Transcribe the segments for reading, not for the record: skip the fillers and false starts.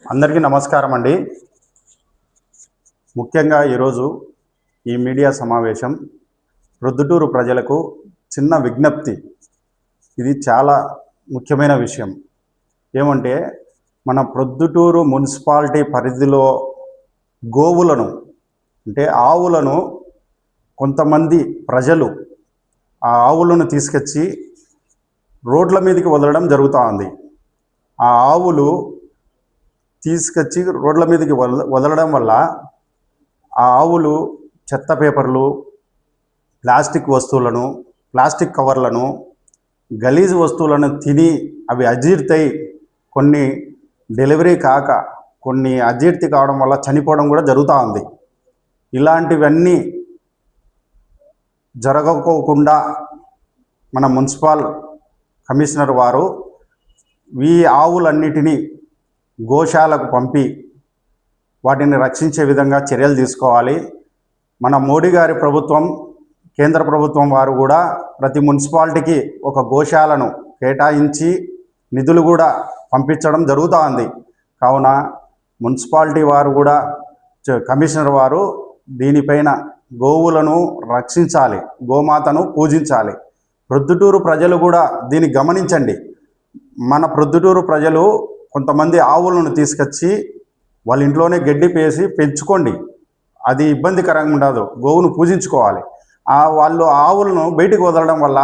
అందరికీ నమస్కారం అండి. ముఖ్యంగా ఈరోజు ఈ మీడియా సమావేశం ప్రొద్దుటూరు ప్రజలకు చిన్న విజ్ఞప్తి. ఇది చాలా ముఖ్యమైన విషయం. ఏమంటే మన ప్రొద్దుటూరు మున్సిపాలిటీ పరిధిలో గోవులను అంటే ఆవులను కొంతమంది ప్రజలు ఆ ఆవులను తీసుకొచ్చి రోడ్ల మీదకి వదలడం జరుగుతూ ఉంది. ఆ ఆవులు తీసుకొచ్చి రోడ్ల మీదకి వదలడం వల్ల ఆ ఆవులు చెత్త పేపర్లు, ప్లాస్టిక్ వస్తువులను, ప్లాస్టిక్ కవర్లను, గలీజ్ వస్తువులను తిని అవి అజీర్తై కొన్ని డెలివరీ కాక కొన్ని అజీర్తి కావడం వల్ల చనిపోవడం కూడా జరుగుతూ ఉంది. ఇలాంటివన్నీ జరగకోకుండా మన మున్సిపల్ కమిషనర్ వారు ఈ ఆవులన్నిటినీ గోశాలకు పంపి వాటిని రక్షించే విధంగా చర్యలు తీసుకోవాలి. మన మోడీ గారి ప్రభుత్వం, కేంద్ర ప్రభుత్వం వారు కూడా ప్రతి మున్సిపాలిటీకి ఒక గోశాలను కేటాయించి నిధులు కూడా పంపించడం జరుగుతూ ఉంది. కావున మున్సిపాలిటీ వారు కూడా కమిషనర్ వారు దీనిపైన గోవులను రక్షించాలి, గోమాతను పూజించాలి. ప్రొద్దుటూరు ప్రజలు కూడా దీన్ని గమనించండి. మన ప్రొద్దుటూరు ప్రజలు కొంతమంది ఆవులను తీసుకొచ్చి వాళ్ళ ఇంట్లోనే గడ్డి పేసి పెంచుకోండి, అది ఇబ్బందికరంగా ఉండదు. గోవును పూజించుకోవాలి. వాళ్ళు ఆవులను బయటికి వదలడం వల్ల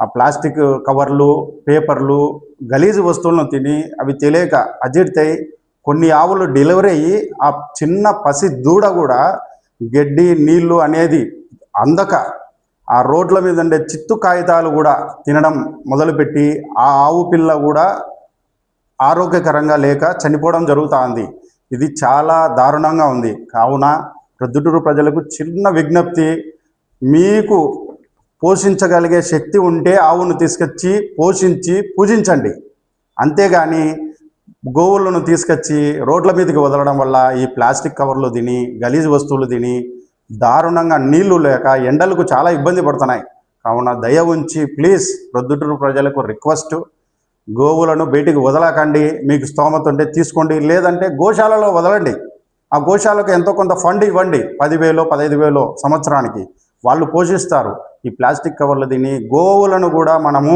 ఆ ప్లాస్టిక్ కవర్లు, పేపర్లు, గలీజు వస్తువులను తిని అవి తెలియక అజీర్తై కొన్ని ఆవులు డెలివరీ అయ్యి ఆ చిన్న పసి దూడ కూడా గడ్డి నీళ్లు అనేది అందక ఆ రోడ్ల మీద ఉండే చిత్తు కాగితాలు కూడా తినడం మొదలుపెట్టి ఆ ఆవు పిల్ల కూడా ఆరోగ్యకరంగా లేక చనిపోవడం జరుగుతూ ఉంది. ఇది చాలా దారుణంగా ఉంది. కావున ప్రొద్దుటూరు ప్రజలకు చిన్న విజ్ఞప్తి, మీకు పోషించగలిగే శక్తి ఉంటే ఆవును తీసుకొచ్చి పోషించి పూజించండి. అంతేగాని గోవులను తీసుకొచ్చి రోడ్ల మీదకి వదలడం వల్ల ఈ ప్లాస్టిక్ కవర్లు తిని, గలీజ్ వస్తువులు తిని దారుణంగా నీళ్లు లేక ఎండలకు చాలా ఇబ్బంది పడుతున్నాయి. కావున దయ ఉంచి ప్లీజ్ ప్రొద్దుటూరు ప్రజలకు రిక్వెస్ట్, గోవులను బయటికి వదలకండి. మీకు స్తోమత ఉంటే తీసుకోండి, లేదంటే గోశాలలో వదలండి. ఆ గోశాలకు ఎంతో కొంత ఫండ్ ఇవ్వండి, 10,000 15,000 సంవత్సరానికి. వాళ్ళు పోషిస్తారు. ఈ ప్లాస్టిక్ కవర్లు తిని గోవులను కూడా మనము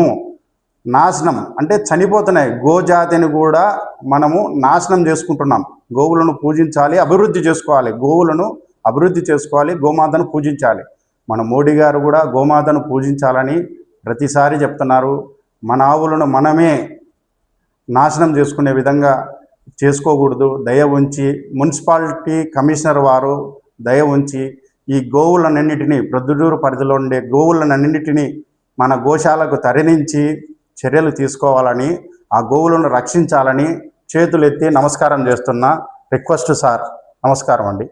నాశనం అంటే చనిపోతున్నాయి. గోజాతిని కూడా మనము నాశనం చేసుకుంటున్నాం. గోవులను పూజించాలి, అభివృద్ధి చేసుకోవాలి. గోవులను అభివృద్ధి చేసుకోవాలి, గోమాతను పూజించాలి. మన మోడీ గారు కూడా గోమాతను పూజించాలని ప్రతిసారి చెప్తున్నారు. మన ఆవులను మనమే నాశనం చేసుకునే విధంగా చేసుకోకూడదు. దయ ఉంచి మున్సిపాలిటీ కమిషనర్ వారు దయ ఉంచి ఈ గోవులన్నింటినీ, ప్రొద్దుటూరు పరిధిలో ఉండే గోవులన్నింటినీ మన గోశాలకు తరలించి చర్యలు తీసుకోవాలని, ఆ గోవులను రక్షించాలని చేతులెత్తి నమస్కారం చేస్తున్నా. Request sir. నమస్కారం అండి.